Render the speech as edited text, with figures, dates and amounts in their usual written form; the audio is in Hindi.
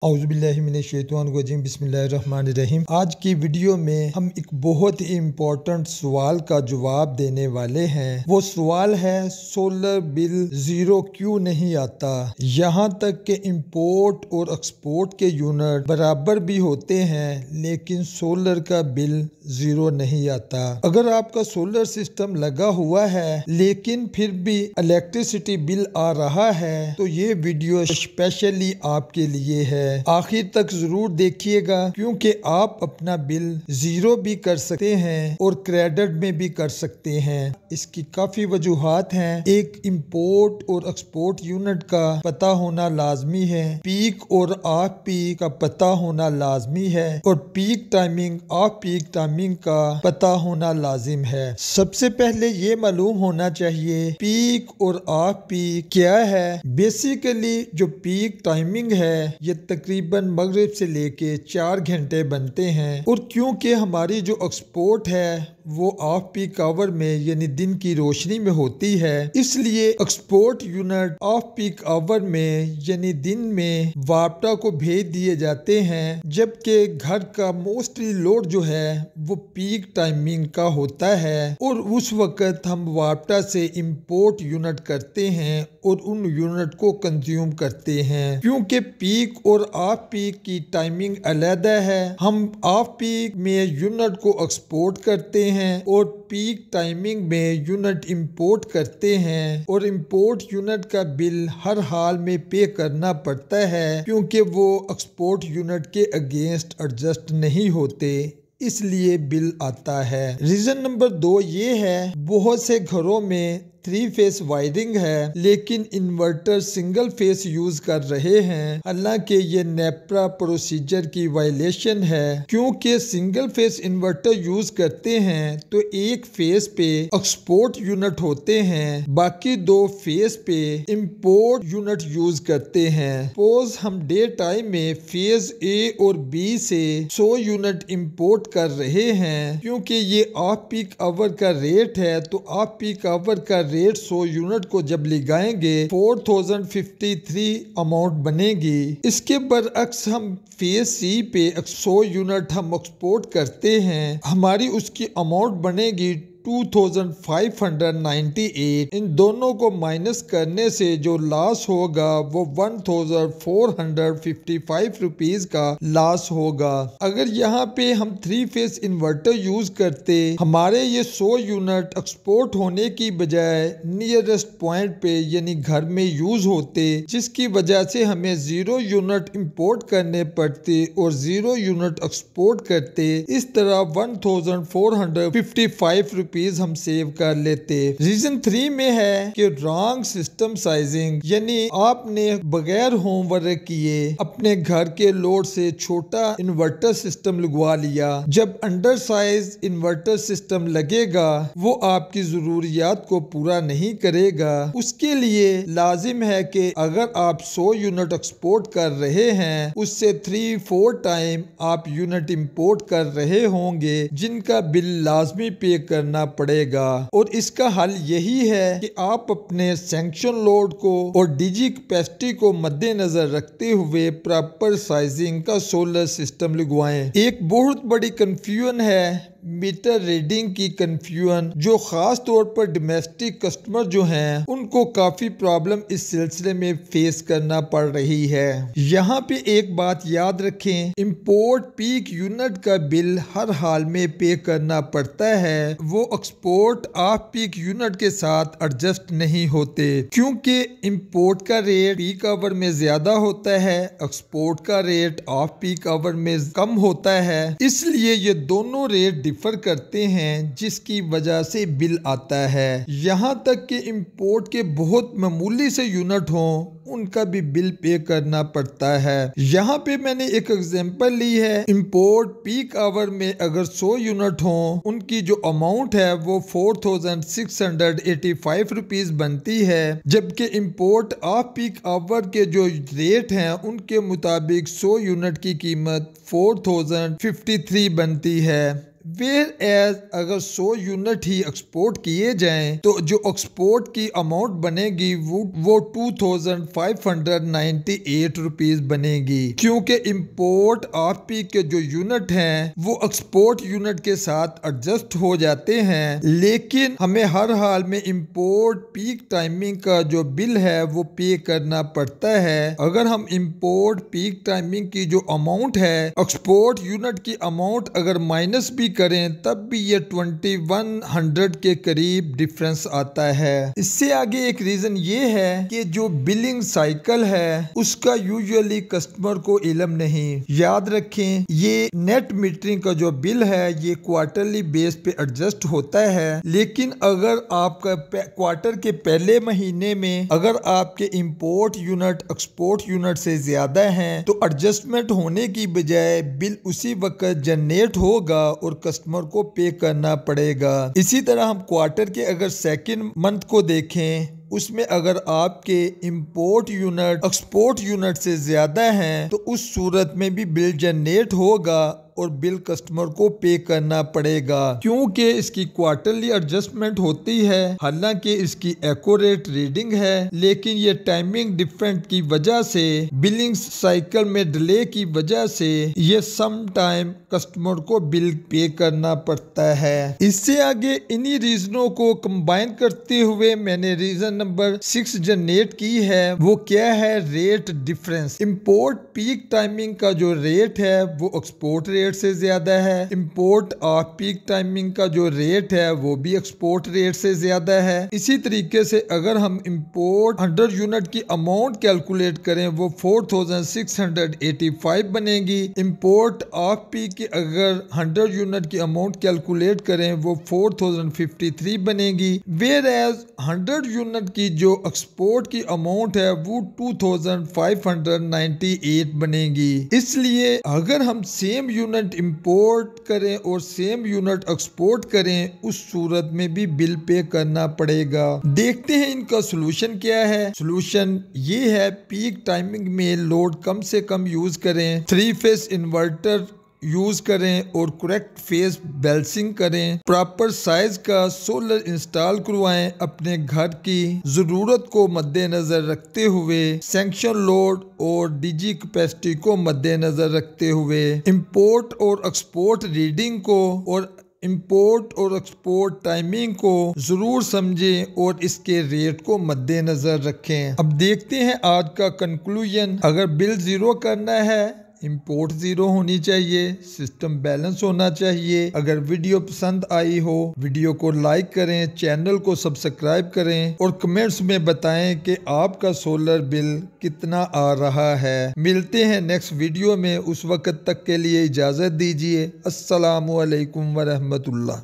औज़ुबिल्लाहिमिनश्शैतानिर्रजीम बिस्मिल्लाहिर्रहमानिर्रहीम। आज की वीडियो में हम एक बहुत ही इम्पोर्टेंट सवाल का जवाब देने वाले हैं। वो सवाल है सोलर बिल ज़ीरो क्यों नहीं आता। यहाँ तक कि इंपोर्ट और एक्सपोर्ट के यूनिट बराबर भी होते हैं लेकिन सोलर का बिल ज़ीरो नहीं आता। अगर आपका सोलर सिस्टम लगा हुआ है लेकिन फिर भी इलेक्ट्रिसिटी बिल आ रहा है तो ये वीडियो स्पेशली आपके लिए है। आखिर तक जरूर देखिएगा क्योंकि आप अपना बिल ज़ीरो भी कर सकते हैं और क्रेडिट में भी कर सकते हैं। इसकी काफ़ी वजूहात हैं। एक इंपोर्ट और एक्सपोर्ट यूनिट का पता होना लाजमी है, पीक और ऑफ पीक का पता होना लाजमी है और peak timing off peak timing का पता होना लाजिम है। सबसे पहले ये मालूम होना चाहिए पीक और ऑफ पीक क्या है। बेसिकली जो पीक टाइमिंग है ये तकरीबन मगरिब से लेके 4 घंटे बनते हैं और क्योंकि हमारी जो एक्सपोर्ट है वो ऑफ पीक आवर में यानी दिन की रोशनी में होती है, इसलिए export unit off peak hour में यानी दिन में वापटा को भेज दिए जाते हैं, जबकि घर का मोस्टली लोड जो है वो पीक टाइमिंग का होता है और उस वक्त हम वापटा से इंपोर्ट यूनिट करते हैं और उन यूनिट को कंज्यूम करते हैं। क्योंकि पीक और ऑफ पीक की टाइमिंग अलग है, हम ऑफ पीक में यूनिट को एक्सपोर्ट करते हैं और पीक टाइमिंग में यूनिट इंपोर्ट करते हैं और इंपोर्ट यूनिट का बिल हर हाल में पे करना पड़ता है क्योंकि वो एक्सपोर्ट यूनिट के अगेंस्ट एडजस्ट नहीं होते, इसलिए बिल आता है। रीजन नंबर 2 ये है, बहुत से घरों में 3 फेस वायरिंग है लेकिन इन्वर्टर सिंगल फेस यूज कर रहे हैं, हालांकि ये नेपरा प्रोसीजर की वायलेशन है। क्योंकि सिंगल फेस इन्वर्टर यूज करते हैं तो एक फेस पे एक्सपोर्ट यूनिट होते हैं, बाकी 2 फेस पे इंपोर्ट यूनिट यूज करते हैं। सपोज हम डे टाइम में फेज ए और बी से 100 यूनिट इंपोर्ट कर रहे हैं, क्योंकि ये ऑफ पीक आवर का रेट है तो ऑफ पीक आवर का रेट 100 यूनिट को जब लगाएंगे 4053 अमाउंट बनेगी। इसके बरअक्स हम फेज सी पे 100 यूनिट हम एक्सपोर्ट करते हैं, हमारी उसकी अमाउंट बनेगी 2598। इन दोनों को माइनस करने से जो लॉस होगा वो 1455 रुपीज का लॉस होगा। अगर यहाँ पे हम 3 फेस इन्वर्टर यूज करते, हमारे ये 100 यूनिट एक्सपोर्ट होने की बजाय नियरेस्ट पॉइंट पे यानी घर में यूज होते, जिसकी वजह से हमें 0 यूनिट इंपोर्ट करने पड़ते और 0 यूनिट एक्सपोर्ट करते। इस तरह 1455 रुपीज हम सेव कर लेते। रीजन 3 में है कि रॉन्ग सिस्टम साइजिंग, यानी आपने बगैर होमवर्क किए अपने घर के लोड से छोटा इन्वर्टर सिस्टम लगवा लिया। जब अंडर साइज इन्वर्टर सिस्टम लगेगा वो आपकी जरूरियात को पूरा नहीं करेगा। उसके लिए लाजिम है कि अगर आप 100 यूनिट एक्सपोर्ट कर रहे हैं उससे 3-4 टाइम आप यूनिट इंपोर्ट कर रहे होंगे जिनका बिल लाजमी पे करना पड़ेगा। और इसका हल यही है कि आप अपने सैंक्शन लोड को और डीजी कैपेसिटी को मद्देनजर रखते हुए प्रॉपर साइजिंग का सोलर सिस्टम लगवाएं। एक बहुत बड़ी कंफ्यूजन है मीटर रीडिंग की कंफ्यूजन, जो खास तौर पर डोमेस्टिक कस्टमर जो हैं उनको काफी प्रॉब्लम इस सिलसिले में फेस करना पड़ रही है। यहाँ पे एक बात याद रखें, इंपोर्ट पीक यूनिट का बिल हर हाल में पे करना पड़ता है, वो एक्सपोर्ट ऑफ पीक यूनिट के साथ एडजस्ट नहीं होते। क्योंकि इंपोर्ट का रेट पीक आवर में ज्यादा होता है, एक्सपोर्ट का रेट ऑफ पीक आवर में कम होता है, इसलिए ये दोनों रेट डिफर करते हैं जिसकी वजह से बिल आता है। यहाँ तक कि इंपोर्ट के बहुत मामूली से यूनिट हों उनका भी बिल पे करना पड़ता है। यहाँ पे मैंने एक एग्जांपल ली है, इंपोर्ट पीक आवर में अगर 100 यूनिट हों उनकी जो अमाउंट है वो 4685 रुपीज बनती है, जबकि इंपोर्ट ऑफ पीक आवर के जो रेट हैं उनके मुताबिक 100 यूनिट की कीमत 4053 बनती है। वेयर एज अगर 100 यूनिट ही एक्सपोर्ट किए जाएं तो जो एक्सपोर्ट की अमाउंट बनेगी वो 2598 रुपीज बनेगी, क्योंकि इंपोर्ट आरपी के जो यूनिट हैं वो एक्सपोर्ट यूनिट के साथ एडजस्ट हो जाते हैं। लेकिन हमें हर हाल में इंपोर्ट पीक टाइमिंग का जो बिल है वो पे करना पड़ता है। अगर हम इंपोर्ट पीक टाइमिंग की जो अमाउंट है एक्सपोर्ट यूनिट की अमाउंट अगर माइनस भी करें तब भी ये 2100 के करीब डिफरेंस आता है। इससे आगे एक रीजन ये है कि जो बिलिंग साइकिल है उसका यूजुअली कस्टमर को इल्म नहीं। याद रखें ये नेट मीटरिंग का जो बिल है ये क्वार्टरली बेस पे एडजस्ट होता है, लेकिन अगर आपका क्वार्टर के पहले महीने में अगर आपके इंपोर्ट यूनिट एक्सपोर्ट यूनिट से ज्यादा हैं तो एडजस्टमेंट होने की बजाय बिल उसी वक्त जनरेट होगा और कस्टमर को पे करना पड़ेगा। इसी तरह हम क्वार्टर के अगर सेकंड मंथ को देखें उसमें अगर आपके इंपोर्ट यूनिट एक्सपोर्ट यूनिट से ज्यादा हैं तो उस सूरत में भी बिल जनरेट होगा और बिल कस्टमर को पे करना पड़ेगा, क्योंकि इसकी क्वार्टरली एडजस्टमेंट होती है। हालांकि इसकी एक्यूरेट रीडिंग है लेकिन ये टाइमिंग डिफरेंट की वजह से बिलिंग साइकिल में डिले की वजह से ये सम टाइम कस्टमर को बिल पे करना पड़ता है। इससे आगे इन्हीं रीजनों को कंबाइन करते हुए मैंने रीजन नंबर 6 जनरेट की है। वो क्या है? Rate difference. Import peak timing का जो रेट है वो एक्सपोर्ट रेट से ज्यादा है। इंपोर्ट ऑफ पीक टाइमिंग का जो रेट है वो भी एक्सपोर्ट रेट से ज्यादा है। इसी तरीके से अगर हम इंपोर्ट 100 यूनिट की अमाउंट कैलकुलेट करें वो 4685 बनेगी। इंपोर्ट ऑफ पीक की अगर 100 यूनिट की अमाउंट कैलकुलेट करें वो 4053 बनेगी। वेयर एज 100 यूनिट की जो एक्सपोर्ट की अमाउंट है वो 2598 बनेगी। इसलिए अगर हम सेम यूनिट इंपोर्ट करें और सेम यूनिट एक्सपोर्ट करें उस सूरत में भी बिल पे करना पड़ेगा। देखते हैं इनका सोल्यूशन क्या है। सोल्यूशन ये है पीक टाइमिंग में लोड कम से कम यूज करें, 3 फेज इन्वर्टर यूज करें और करेक्ट फेज बैलेंसिंग करें, प्रॉपर साइज का सोलर इंस्टॉल करवाएं, अपने घर की जरूरत को मद्देनजर रखते हुए, सैंक्शन लोड और डीजी कैपेसिटी को मद्देनजर रखते हुए, इंपोर्ट और एक्सपोर्ट रीडिंग को और इंपोर्ट और एक्सपोर्ट टाइमिंग को जरूर समझें और इसके रेट को मद्देनजर रखें। अब देखते हैं आज का कंक्लूजन। अगर बिल जीरो करना है इंपोर्ट जीरो होनी चाहिए, सिस्टम बैलेंस होना चाहिए। अगर वीडियो पसंद आई हो वीडियो को लाइक करें, चैनल को सब्सक्राइब करें और कमेंट्स में बताएं कि आपका सोलर बिल कितना आ रहा है। मिलते हैं नेक्स्ट वीडियो में, उस वक्त तक के लिए इजाज़त दीजिए। अस्सलामु अलैकुम व रहमतुल्लाह।